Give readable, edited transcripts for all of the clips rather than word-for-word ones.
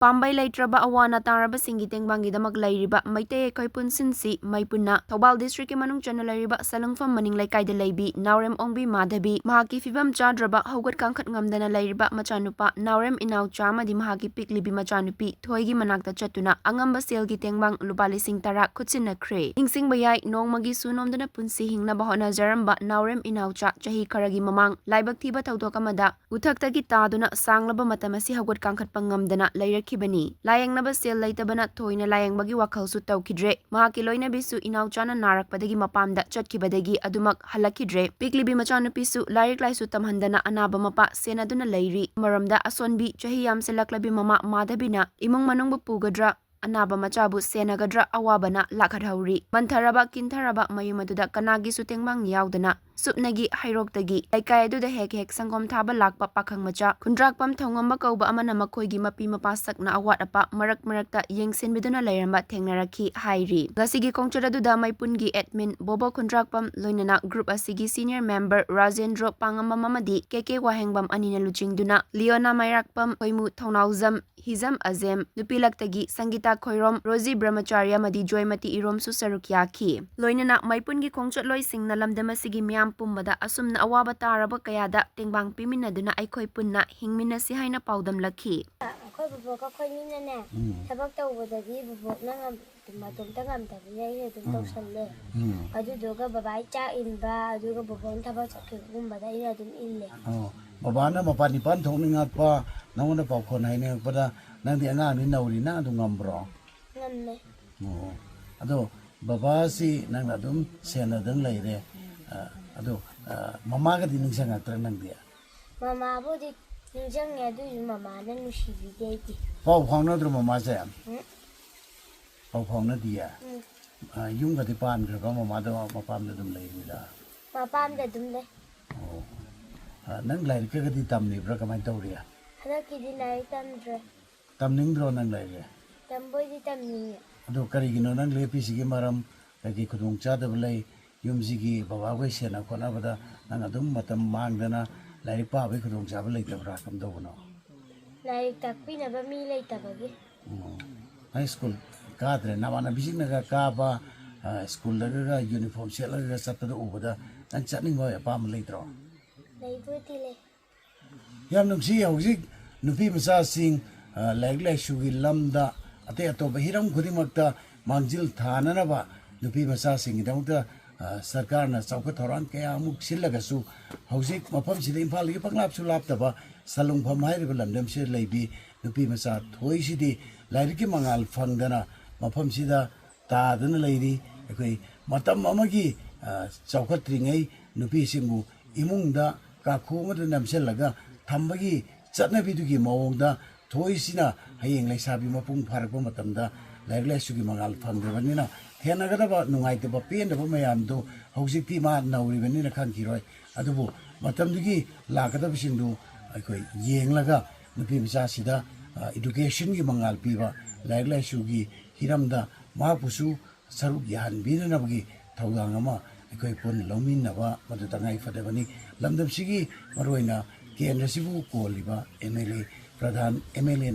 Pambai Laitraba Awana Taraba Singi Tengbangi Damak Lairiba, Meitei Eikhoi Punsinsi, Meipuna, THOUBAL District Manung Channel Lairiba, Salungfam Maning Laikai de Laibi, Naurem Ongbi Madhabi, Mahaki Fibam Chadraba, Hogat Kankat Ngamdana Lairiba, Machanupa, Naurem Inau Chama di Mahaki Piklibi Machanupi, Toigi Manakta Chatuna, Angamba Selgi Tengbang, Lupali Sing Tara, Kutsina Kre, Hingsing Bayai, Nong Magi Sunomdana Punsi Hingna Bahona Zaramba, Naurem Inau Cha, Chahi Karagi Mamang, Laibak Tiba Tautokamada, Utaktagi Taduna, Sanglaba Matamasi Hogat Kankat Pangamdana, Lair Kibani, Layang Naba Sel Laitabana Toina Layang Bagi Wakal Sutau Kidre, Mahakiloina Bisu Inau Chana Narak Padagi Mapamda Chat Kibadagi Adumak Halakidre, Piklibi Machana Pisu, Larik Laisu Tamhandana Anaba Mapa, Senaduna Lairi, Maramda Asonbi, Chahiyam Selaklabi Mama Madhabina, Imong Manung Pugadra, Anaba Machabu Senagadra Awabana Lakadhauri, Mantaraba Kintaraba Mayumaduda Kanagi Sutengbang Yaudana, Supnagi Hairoktagi, Laikai do the Hek Sangom Taba Lakpa Pakang Macha, Kundrakpam Tongamba Kauba Amana Makoigi Mapi Mapasak na Awatapa, Marakta Yengsin Biduna Lairamba Tengnaraki Hairi. Gasigi Kongcharaduda Maipungi admin, Bobo Kundrakpam Loinana Group Asigi Senior Member Razendro Pangamba Mamadi, Keke Wahengbam Anina Luchingduna, Leona Mayrakpam Koimu Tongauzam, Hizam Azem, Nupilaktagi, Sangita Khoirom, Rosie Brahmacharya Madi Joymati Irom Susarukyaki. Loinana Maipungi Kongchat Loi Sing na Lamdamasigi Miam Pumbada Asum na Awaba Taraba Kayada, Tengbang Piminaduna Eikhoi Punna, Hingmina si Haina Paudam Laki. Akhoi bubok akhoi nina thabak tawbadagi bubok nang matum tangam tabiyai adum tawsalle aduduga babai cha inba aduga bubon thabak chakugumba da ira adum ille babana mapanipan thongningat pa nangona pakhon haine pada nang di anga ni nauri na adu ngambro ngamme ado baba si nang adum sena dang leire ado mama ga din sanga tra nang dia mama bodi ninjang ya du mama na nusibi deiti pau phangna dro mama sa pau phangna dia yung ga di pan ga mama da mapam da dum leire da mapam da dum le nang leire ka ga di tam ni bra kamai tawriya hada ki di lai tamdre tamning dro nang leire tamboi di tamni ado karigino nang lepi sigi maram kagi khudung cha da blai yumsigi baba goi sena khona bada nang adum matam mangdana lai pa bai khudung cha ba lai tabra kam do no lai takpi na ba mi lai tabagi high school kadre na wana bising na ka ba school la ga uniform set la ga sat da ubada nang chatning ba pa ma lai tro lai buti le yam nung si hojik nupi masa sing lai shugi lamda ate ato ba hiram khudimakta mangjil thana na ba nupi masa sing idamta सरकार ने चौक थोरान क्या अमुक सिलगसु हौजिक मफम सिदे इम्फाल गी पंगलाप सुलाप तबा सलुंगफम हाइरिबा लमदम से लेबी नुपी मसा थोई सिदि लाइरिकि मंगाल फंगदना मफम सिदा तादन लेरी अखै मतम अमगी चौखत्रिङै नुपी सिंगु इमुंगदा काखु मद नमसेलगा थम्बगी चटनबिदुगी मवंगदा थोई सिना हयेंग लेसाबी मपुंग फारकबा मतमदा लाइरलाइसुगी मंगाल फंगदबनिना हेनगदबा नुंगाइतबा पेनदबा मयामदो हौजिकति मा नौरिबनिना खंखिरोय अदुबु मतमदुगी लाकदबसिंदु अखोय येंगलगा नुपि मचासिदा एजुकेशन की मंगाल पीबा लाइरलाइसुगी हिरमदा मापुसु सरुक यानबिननबगी थौदांग अमा अखोय पुन लौमिनबा मदुतंगाइ फदबनी लमदमसिगी मरोइना केंद्रसिबु कोलिबा एमएलए प्रधान एमएलए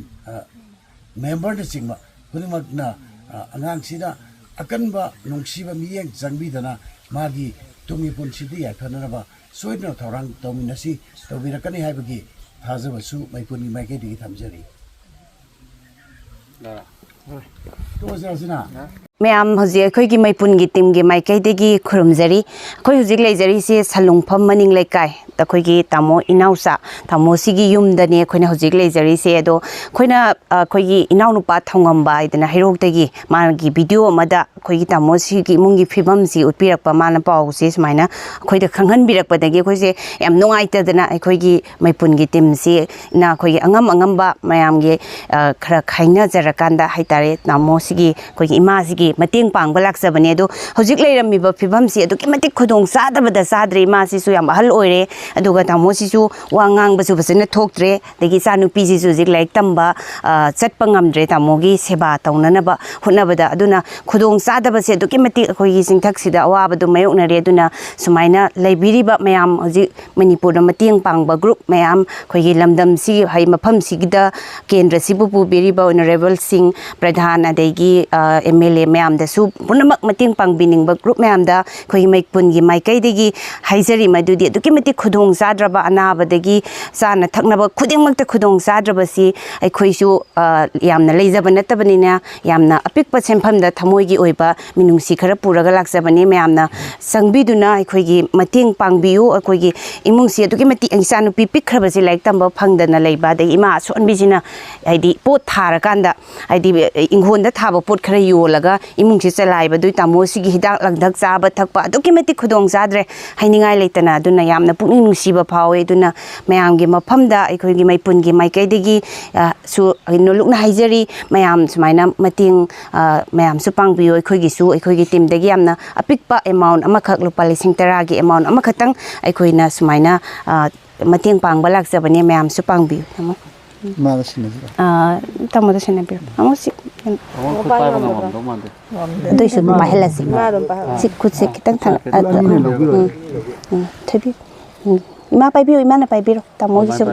मेंबर सिंगमा खुनिमकना अंगांगसिदा अकनबा नुंगसिबा मियेंग जंगबिदना मागी तुंगी पुनसिदि याखननबा सोइदना थौरांग तौमिनसि तौबिरकनि हाइबगी थाजबसु मैपुनि माइकेदि थमजरि मैम हजी अखोगी मैपुन टीम की माइकैदगी खुरुमजरी अखोई हजी लेजरी से सलुंगफम मनिंग लेकाय तखोगी तामो इनाउसा तामो सिगी युमदने अखोइना हजी लेजरी से अदो अखोइना अखोगी इनाउ नुपा थंगंबा इदना हिरोगदगी मागी वीडियो अमदा अखोगी तामो सिगी इमुंगी फिबम सि उतपिरकपा माना पाउ से सुमाइना अखोइदा खंगहन बिरकपदगी अखोइसे याम नुंगाइतदना अखोगी मैपुन की टीम से ना अखोगी अंगम अंगमबा मयामगे खरा खाइना जरकांदा हाइतारे तामो सिगी अखोगी इमा सिगी मतेंग पांगबा लाक्सबने दो हजिक लेरमिबा फिबम से अदुकी मतिक खुदोंग सादबदा साद्रे मासी सु याम अहल ओइरे ꯑꯗꯨꯒ ꯇꯥꯃꯣꯁꯤꯁꯨ ꯋꯥ ꯉꯥꯡꯕꯁꯨ ꯐꯖꯅ ꯊꯣꯛꯇ꯭ꯔꯦ ꯑꯗꯒꯤ ꯏꯆꯥ ꯅꯨꯄꯤꯁꯤꯁꯨ ꯍꯧꯖꯤꯛ ꯂꯥꯏꯔꯤꯛ ꯇꯝꯕ ꯆꯠꯄ ꯉꯝꯗ꯭ꯔꯦ ꯇꯥꯃꯣꯒꯤ ꯁꯦꯕꯥ ꯇꯧꯅꯅꯕ ꯍꯣꯠꯅꯕꯗ ꯑꯗꯨꯅ ꯈꯨꯗꯣꯡ ꯆꯥꯗꯕꯁꯦ ꯑꯗꯨꯛꯀꯤ ꯃꯇꯤꯛ ꯑꯩꯈꯣꯏꯒꯤ ꯆꯤꯡꯊꯛꯁꯤꯗ ꯑꯋꯥꯕꯗꯨ ꯃꯥꯌꯣꯛꯅꯔꯦ ꯑꯗꯨꯅ ꯁꯨꯃꯥꯏꯅ ꯂꯩꯕꯤꯔꯤꯕ ꯃꯌꯥꯝ ꯍꯧꯖꯤꯛ ꯃꯅꯤꯄꯨꯔꯗ ꯃꯇꯦꯡ ꯄꯥꯡꯕ ꯒ꯭ꯔꯨꯞ ꯃꯌꯥꯝ ꯑꯩꯈꯣꯏꯒꯤ ꯂꯝꯗꯝꯁꯤ ꯃꯐꯝꯁꯤꯒꯤꯗ ꯀꯦꯟꯗ꯭ꯔꯁꯤꯕꯨ ꯄꯨꯕꯤꯔꯤꯕ ꯑꯣꯅꯔꯦꯕꯜꯁꯤꯡ ꯄ꯭ꯔꯙꯥꯟ ꯑꯗꯒꯤ MLA ꯃꯌꯥꯝꯗꯁꯨ ꯄꯨꯝꯅꯃꯛ ꯃꯇꯦꯡ ꯄꯥꯡꯕꯤꯅꯤꯡꯕ ꯒ꯭ꯔꯨꯞ ꯃꯌꯥꯝꯗ ꯑꯩꯈꯣꯏꯒꯤ ꯃꯩꯄꯨꯟꯒꯤ ꯃꯥꯏꯀꯩꯗꯒꯤ ꯍꯥꯏꯖꯔꯤ ꯃꯗꯨꯗꯤ ꯑꯗꯨꯛꯀꯤ ꯃꯇꯤꯛ ꯈꯨꯗꯣꯡ ꯆꯥꯗ꯭ꯔꯕ ꯑꯅꯥꯕꯗꯒꯤ ꯆꯥꯅ ꯊꯛꯅꯕ ꯈꯨꯗꯤꯡꯃꯛꯇ ꯈꯨꯗꯣꯡ ꯆꯥꯗ꯭ꯔꯕꯁꯤ ꯑꯩꯈꯣꯏꯁꯨ ꯌꯥꯝꯅ ꯂꯩꯖꯕ ꯅꯠꯇꯕꯅꯤꯅ ꯌꯥꯝꯅ ꯑꯄꯤꯛꯄ ꯁꯦꯟꯐꯝꯗ ꯊꯃꯣꯏꯒꯤ ꯑꯣꯏꯕ ꯃꯤꯅꯨꯡꯁꯤ ꯈꯔ ꯄꯨꯔꯒ ꯂꯥꯛꯆꯕꯅꯤ ꯃꯌꯥꯝꯅ ꯆꯪꯕꯤꯗꯨꯅ ꯑꯩꯈꯣꯏꯒꯤ ꯃꯇꯦꯡ ꯄꯥꯡꯕꯤꯌꯨ ꯑꯩꯈꯣꯏꯒꯤ ꯏꯃꯨꯡꯁꯤ ꯑꯗꯨꯛꯀꯤ ꯃꯇꯤꯛ ꯏꯆꯥꯅꯨꯄꯤ ꯄꯤꯛꯈ꯭ꯔꯕꯁꯤ ꯂꯥꯏꯔꯤꯛ ꯇꯝꯕ ꯐꯪꯗꯅ ꯂꯩꯕ ꯑꯗꯒꯤ ꯏꯃꯥ ꯑꯁꯣꯟꯕꯤꯁꯤꯅ ꯍꯥꯏꯗꯤ ꯄꯣꯠ ꯊꯥꯔꯀꯥꯟꯗ ꯍꯥꯏꯗꯤ ꯏꯪꯈꯣꯜꯗ ꯊꯥꯕ ꯄꯣꯠ ꯈꯔ ꯌꯣꯜꯂꯒ ꯏꯃꯨꯡꯁꯤ ꯆꯂꯥꯏꯕꯗꯨ ꯇꯥꯃꯣꯁꯤꯒꯤ ꯍꯤꯗꯥꯛ ꯂꯥꯡꯊꯛ ꯆꯥꯕ ꯊꯛꯄ ꯑꯗꯨꯛꯀꯤ ꯃꯇꯤꯛ ꯈꯨꯗꯣꯡ ꯆꯥꯗ꯭ꯔꯦ ꯍꯥꯏꯅꯤꯡꯉꯥꯏ ꯂꯩꯇꯅ ꯑꯗꯨꯅ ꯌꯥꯝꯅ ꯄꯨꯛꯅꯤꯡ ꯅꯨꯡꯁꯤꯕ ꯐꯥꯎꯋꯦ ꯑꯗꯨꯅ ꯃꯌꯥꯝꯒꯤ ꯃꯐꯝꯗ ꯑꯩꯈꯣꯏꯒꯤ ꯃꯩꯄꯨꯟꯒꯤ ꯃꯥꯏꯀꯩꯗꯒꯤ ꯁꯨ ꯅꯣꯂꯨꯛꯅ ꯍꯥꯏꯖꯔꯤ ꯃꯌꯥꯝ ꯁꯨꯃꯥꯏꯅ ꯃꯇꯦꯡ ꯃꯌꯥꯝꯁꯨ ꯄꯥꯡꯕꯤꯌꯨ ꯑꯩꯈꯣꯏꯒꯤꯁꯨ ꯑꯩꯈꯣꯏꯒꯤ ꯇꯤꯝꯗꯒꯤ ꯌꯥꯝꯅ ꯑꯄꯤꯛꯄ ꯑꯦꯃꯥꯎꯟ ꯑꯃꯈꯛ ꯂꯨꯄꯥ 10,000ꯒꯤ ꯑꯦꯃꯥꯎꯟ ꯑꯃꯈꯛꯇꯪ ꯑꯩꯈꯣꯏꯅ ꯁꯨꯃꯥꯏꯅ ꯃꯇꯦꯡ ꯄꯥꯡꯕ ꯂꯥꯛꯆꯕꯅꯤ ꯃꯌꯥꯝꯁꯨ ꯄꯥꯡꯕꯤꯌꯨ ꯃꯥꯗ ꯁꯤꯟꯅꯁꯤꯔꯣ ꯇꯥꯃꯣꯗ ꯁꯤꯟꯅꯕꯤꯔꯣ ꯑꯃꯨꯛ ꯑꯗꯨꯏꯁꯨ ꯄꯥꯏꯍꯜꯂꯁꯤ ꯁꯤ ꯈꯨꯠꯁꯦ ꯈꯤꯇꯪ ꯊꯣꯏꯕꯤꯌꯨ ꯏꯃꯥ ꯄꯥꯏꯕꯤꯌꯨ ꯏꯃꯥꯅ ꯄꯥꯏꯕꯤꯔꯣ ꯇꯥꯃꯣꯒꯤꯁꯨ